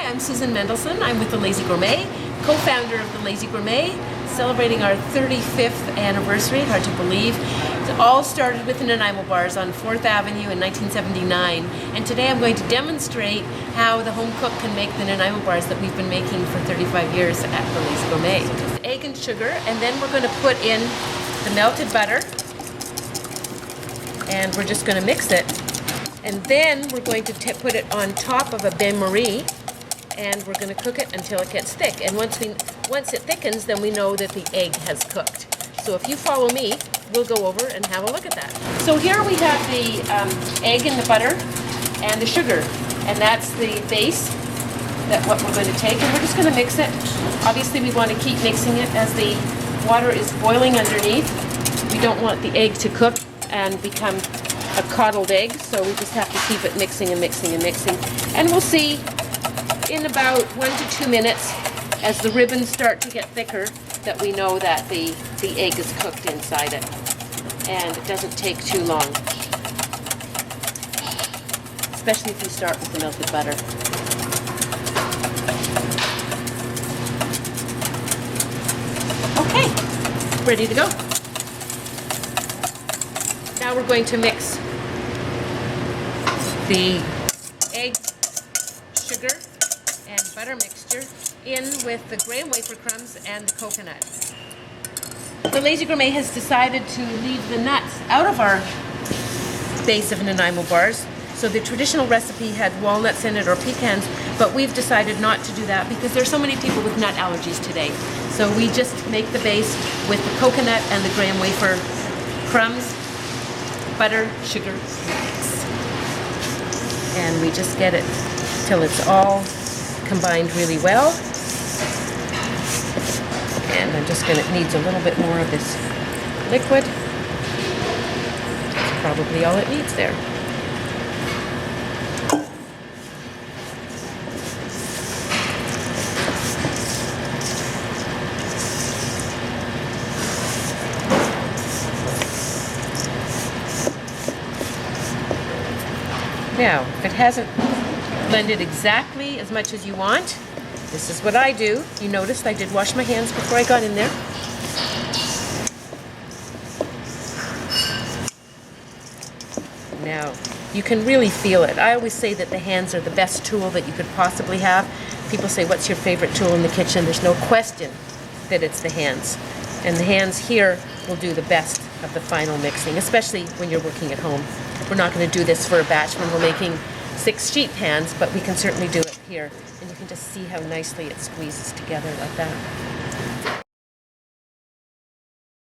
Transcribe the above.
I'm Susan Mendelson. I'm with the Lazy Gourmet, co-founder of the Lazy Gourmet, celebrating our 35th anniversary, hard to believe. It all started with the Nanaimo bars on 4th Avenue in 1979, and today I'm going to demonstrate how the home cook can make the Nanaimo bars that we've been making for 35 years at the Lazy Gourmet. It's egg and sugar, and then we're going to put in the melted butter, and we're just going to mix it. And then we're going to put it on top of a bain-marie, and we're going to cook it until it gets thick. And once it thickens, then we know that the egg has cooked. So if you follow me, we'll go over and have a look at that. So here we have the egg and the butter and the sugar, and that's the base that what we're going to take, and we're just going to mix it. Obviously we want to keep mixing it as the water is boiling underneath. We don't want the egg to cook and become a coddled egg, so we just have to keep it mixing and mixing and mixing. And we'll see in about 1 to 2 minutes, as the ribbons start to get thicker, that we know that the egg is cooked inside it. And it doesn't take too long, especially if you start with the melted butter. Okay, ready to go. Now we're going to mix the egg, sugar, and butter mixture in with the graham wafer crumbs and the coconut. The Lazy Gourmet has decided to leave the nuts out of our base of Nanaimo bars. So the traditional recipe had walnuts in it or pecans, but we've decided not to do that because there's so many people with nut allergies today. So we just make the base with the coconut and the graham wafer crumbs, butter, sugar, and we just get it till it's all combined really well. And I'm just gonna, it needs a little bit more of this liquid. That's probably all it needs there. Now, if it hasn't blended exactly as much as you want, this is what I do. You noticed I did wash my hands before I got in there. Now, you can really feel it. I always say that the hands are the best tool that you could possibly have. People say, what's your favorite tool in the kitchen? There's no question that it's the hands. And the hands here will do the best of the final mixing, especially when you're working at home. We're not going to do this for a batch when we're making 6 sheet pans, but we can certainly do it here. And you can just see how nicely it squeezes together like that.